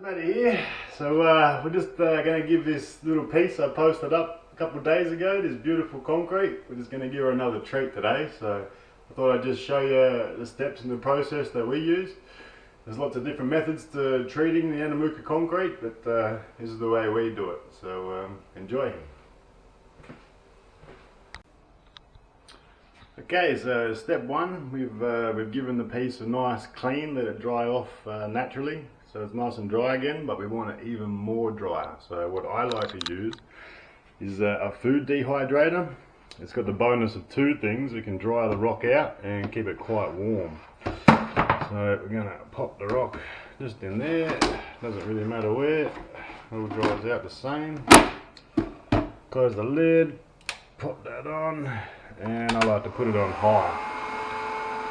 Matty here. So we're just going to give this little piece I posted up a couple of days ago, this beautiful concrete. We're just going to give her another treat today. So I thought I'd just show you the steps in the process that we use. There's lots of different methods to treating the Andamooka concrete, but this is the way we do it. So enjoy. Okay, so step one, we've given the piece a nice clean, let it dry off naturally, so it's nice and dry again, but we want it even more drier. So what I like to use is a food dehydrator. It's got the bonus of two things: we can dry the rock out and keep it quite warm. So we're going to pop the rock just in there, doesn't really matter where, it all dries out the same. Close the lid, pop that on, and I like to put it on high,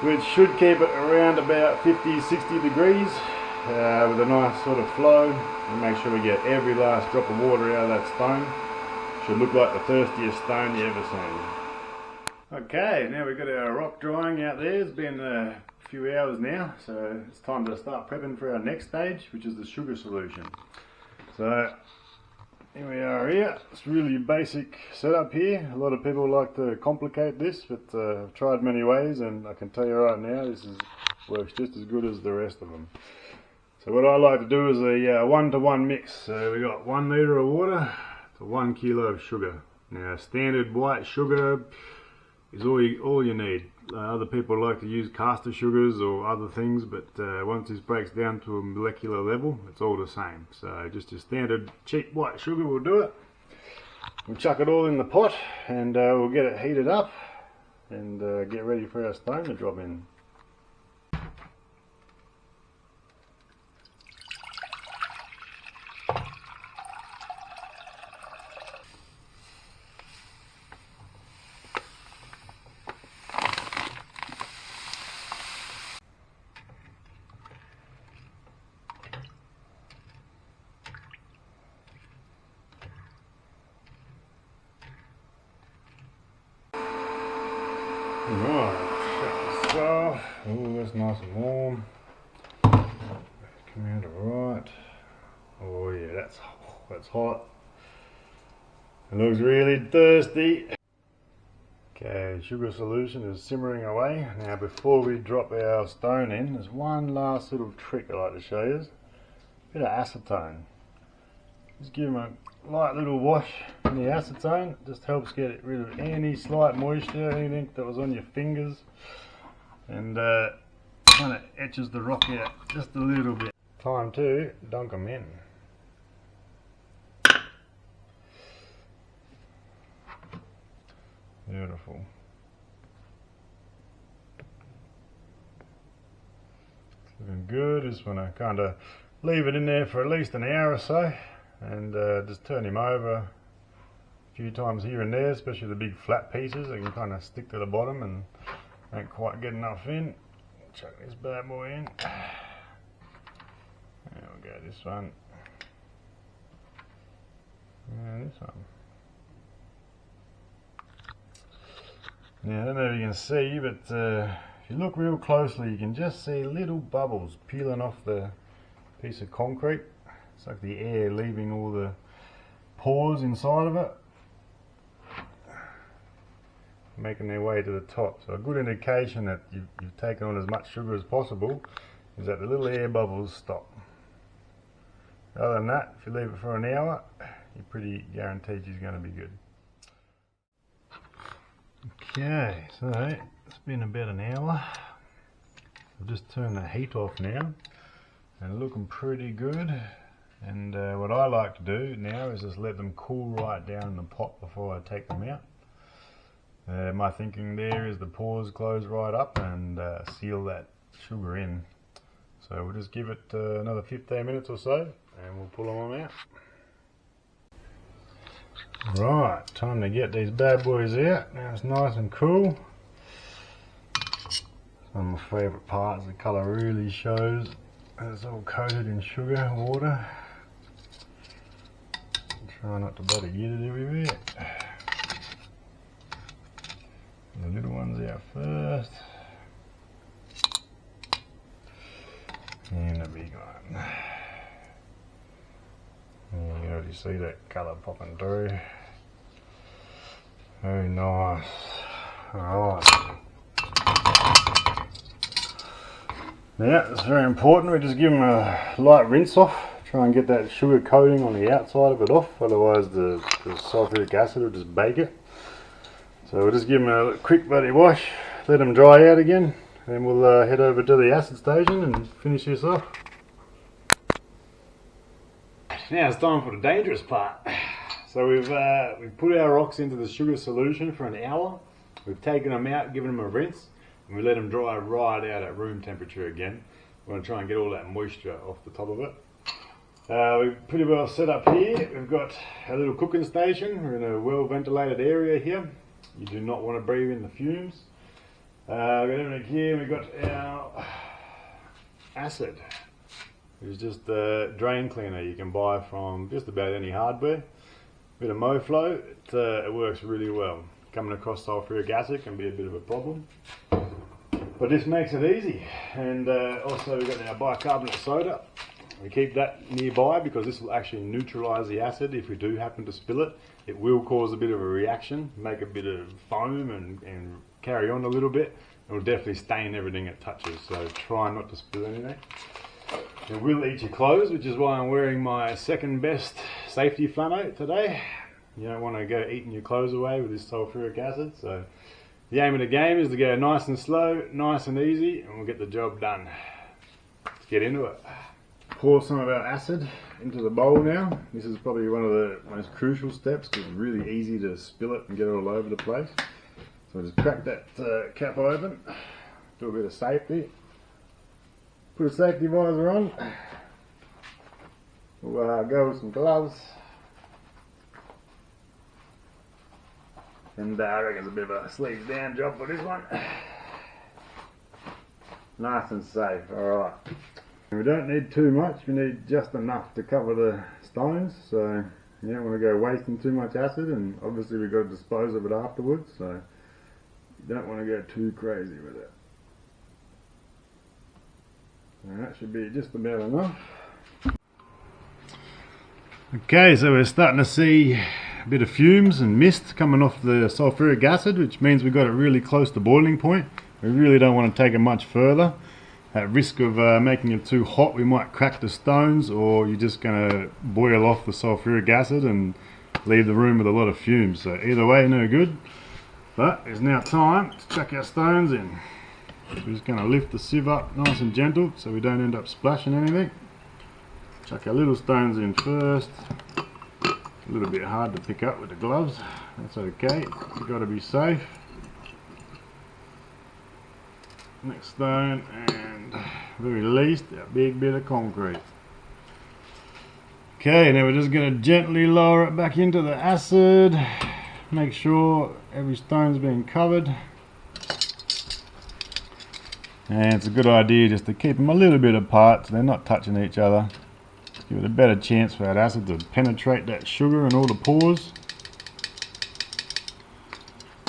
which should keep it around about 50-60 degrees with a nice sort of flow, and make sure we get every last drop of water out of that stone. Should look like the thirstiest stone you ever seen. Okay, now we've got our rock drying out there. It's been a few hours now, so it's time to start prepping for our next stage, which is the sugar solution. So here we are here. It's really a basic setup here. A lot of people like to complicate this, but I've tried many ways, and I can tell you right now, this works just as good as the rest of them. So what I like to do is a 1-to-1 mix. So we got 1 litre of water to 1 kilo of sugar. Now standard white sugar is all you need. Other people like to use caster sugars or other things, but once this breaks down to a molecular level, it's all the same. So just your standard cheap white sugar will do it. We'll chuck it all in the pot, and we'll get it heated up and get ready for our stone to drop in. Right, shut this off. Oh, that's nice and warm. Come out alright. Oh yeah, that's hot. It looks really thirsty. Okay, sugar solution is simmering away. Now before we drop our stone in, there's one last little trick I like to show you. A bit of acetone. Just give them a light little wash in the acetone. It just helps get rid of any slight moisture, anything that was on your fingers, and kind of etches the rock out just a little bit. Time to dunk them in. Beautiful. It's looking good. Just want to kind of leave it in there for at least an hour or so, and just turn him over a few times here and there, especially the big flat pieces. They can kind of stick to the bottom and don't quite get enough in. Chuck this bad boy in. There we go, this one. And this one. Now I don't know if you can see, but if you look real closely, you can just see little bubbles peeling off the piece of concrete. It's like the air leaving all the pores inside of it, making their way to the top. So a good indication that you've taken on as much sugar as possible is that the little air bubbles stop. Other than that, if you leave it for an hour, you're pretty guaranteed it's going to be good. Okay, so it's been about an hour. I've just turned the heat off now, and looking pretty good. And what I like to do now is just let them cool right down in the pot before I take them out. My thinking there is the pores close right up and seal that sugar in. So we'll just give it another 15 minutes or so, and we'll pull them on out. Right, time to get these bad boys out. Now it's nice and cool. One of my favourite parts, the colour really shows. It's all coated in sugar water. Try not to bloody get it everywhere. The little ones out first. And the big one. see that colour popping through. Very nice. Alright. Now, it's very important we just give them a light rinse off. Try and get that sugar coating on the outside of it off, otherwise the sulfuric acid will just bake it. So we'll just give them a quick bloody wash, let them dry out again, and we'll head over to the acid station and finish this off. Now it's time for the dangerous part. So we've put our rocks into the sugar solution for an hour. We've taken them out, given them a rinse, and we let them dry right out at room temperature again. We're going to try and get all that moisture off the top of it. We're pretty well set up here. We've got a little cooking station. We're in a well ventilated area here. You do not want to breathe in the fumes. We've got everything here. We've got our acid. It's just a drain cleaner you can buy from just about any hardware. Bit of MoFlow, it works really well. Coming across sulfuric acid can be a bit of a problem, but this makes it easy. And also we've got our bicarbonate soda. We keep that nearby because this will actually neutralise the acid. If we do happen to spill it, it will cause a bit of a reaction, make a bit of foam and carry on a little bit. It will definitely stain everything it touches, so try not to spill anything. It will eat your clothes, which is why I'm wearing my second best safety flannel today. You don't want to go eating your clothes away with this sulfuric acid, so the aim of the game is to go nice and slow, nice and easy, and we'll get the job done. Let's get into it. Pour some of our acid into the bowl now. This is probably one of the most crucial steps because it's really easy to spill it and get it all over the place. So just crack that cap open, do a bit of safety. Put a safety visor on. We'll go with some gloves. And I reckon it's a bit of a sleeves down job for this one. Nice and safe, alright. We don't need too much, we need just enough to cover the stones, so you don't want to go wasting too much acid, and obviously we've got to dispose of it afterwards, so you don't want to go too crazy with it. And that should be just about enough. Okay, so we're starting to see a bit of fumes and mist coming off the sulfuric acid, which means we've got it really close to boiling point. We really don't want to take it much further. At risk of making it too hot, we might crack the stones, or you're just going to boil off the sulfuric acid and leave the room with a lot of fumes. So either way, no good. But it's now time to chuck our stones in. We're just going to lift the sieve up nice and gentle so we don't end up splashing anything. Chuck our little stones in first. A little bit hard to pick up with the gloves. That's okay, you've got to be safe. Next stone, and very least a big bit of concrete. Okay, now we're just going to gently lower it back into the acid. Make sure every stone's being covered. And it's a good idea just to keep them a little bit apart so they're not touching each other. Give it a better chance for that acid to penetrate that sugar and all the pores.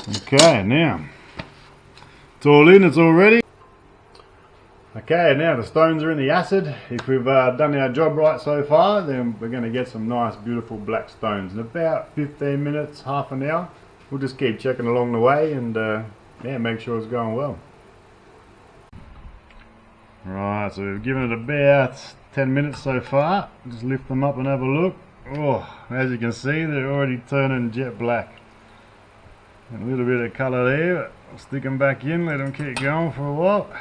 Okay, now it's all in, it's all ready. Okay, now the stones are in the acid. If we've done our job right so far, then we're going to get some nice beautiful black stones. In about 15 minutes, half an hour, we'll just keep checking along the way and yeah, make sure it's going well. Right, so we've given it about 10 minutes so far. Just lift them up and have a look. Oh, as you can see, they're already turning jet black. A little bit of colour there. I'll stick them back in, let them keep going for a while.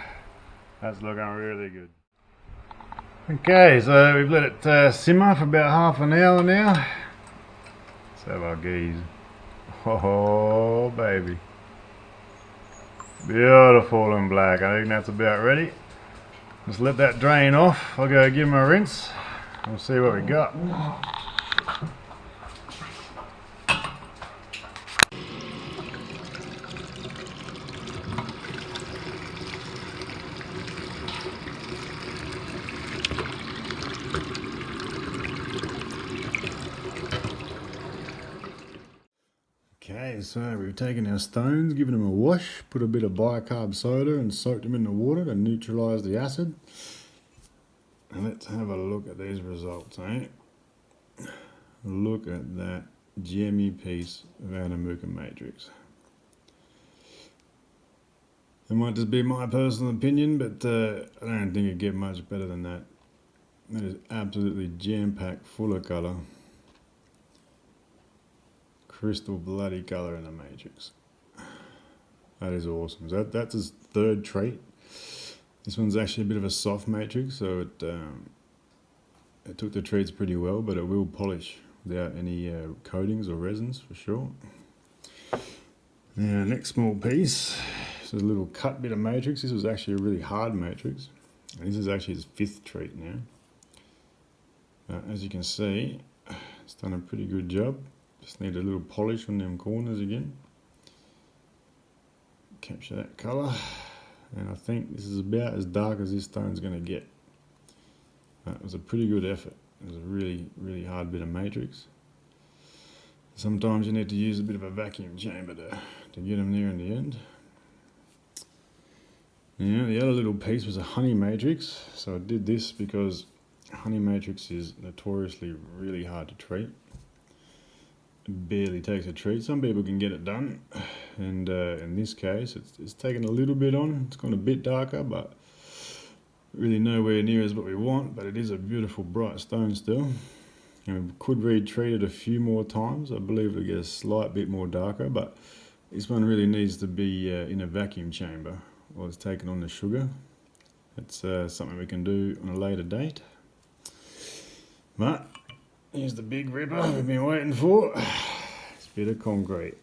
That's looking really good. Okay, so we've let it simmer for about half an hour now. Let's have our geese. Oh, baby. Beautiful and black. I think that's about ready. Just let that drain off. I'll go give them a rinse. We'll see what we got. Okay, so we've taken our stones, given them a wash, put a bit of bicarb soda and soaked them in the water to neutralise the acid. And let's have a look at these results, eh? Look at that gemmy piece of Andamooka matrix. It might just be my personal opinion, but I don't think it'd get much better than that. That is absolutely jam-packed, full of colour. Crystal bloody colour in the matrix. That is awesome. So that's his third trait. This one's actually a bit of a soft matrix, so it took the treats pretty well, but it will polish without any coatings or resins for sure. Now, next small piece. This is a little cut bit of matrix. This was actually a really hard matrix. And this is actually his fifth treat now. As you can see, it's done a pretty good job. Just need a little polish on them corners again. Capture that colour. And I think this is about as dark as this stone's going to get. It was a pretty good effort. It was a really, really hard bit of matrix. Sometimes you need to use a bit of a vacuum chamber to get them there in the end. Now, the other little piece was a honey matrix. So I did this because honey matrix is notoriously really hard to treat. It barely takes a treat. Some people can get it done, and in this case it's taken a little bit on. It's gone a bit darker, but really nowhere near as what we want, but it is a beautiful bright stone still. And we could retreat it a few more times. I believe it'll get a slight bit more darker, but this one really needs to be in a vacuum chamber while it's taken on the sugar. It's something we can do on a later date. But here's the big ripper we've been waiting for. It's a bit of concrete.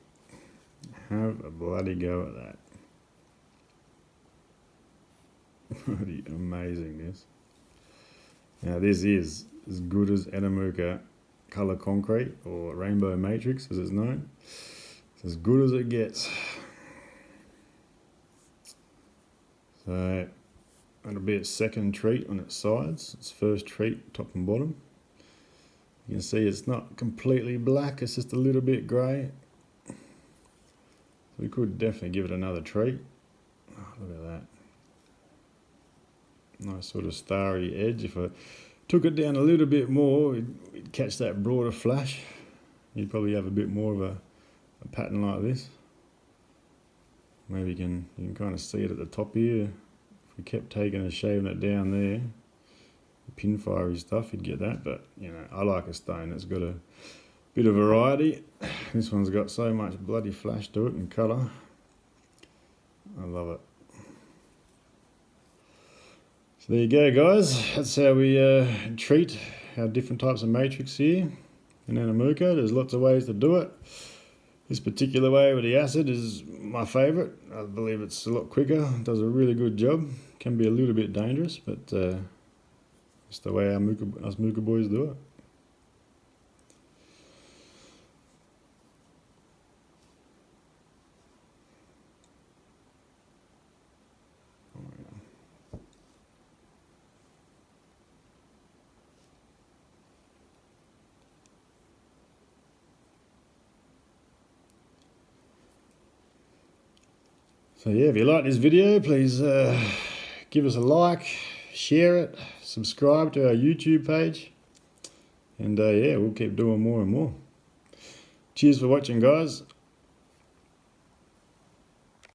Have a bloody go at that. Bloody amazing this. Now this is as good as Andamooka colour concrete, or rainbow matrix as it's known. It's as good as it gets. So that'll be its second treat on its sides. Its first treat, top and bottom. You can see it's not completely black, it's just a little bit grey. So we could definitely give it another treat. Oh, look at that. Nice sort of starry edge. If I took it down a little bit more, we'd catch that broader flash. You'd probably have a bit more of a pattern like this. Maybe you can kind of see it at the top here. If we kept taking and shaving it down there, the pin fiery stuff, you'd get that. But you know, I like a stone that's got a bit of variety. This one's got so much bloody flash to it and colour. I love it. So there you go, guys. That's how we treat our different types of matrix here in Andamooka. There's lots of ways to do it. This particular way with the acid is my favourite. I believe it's a lot quicker. It does a really good job. Can be a little bit dangerous, but it's the way us Mooka Boys do it. So yeah, if you like this video, please give us a like, share it, subscribe to our YouTube page, and yeah, we'll keep doing more and more. Cheers for watching, guys.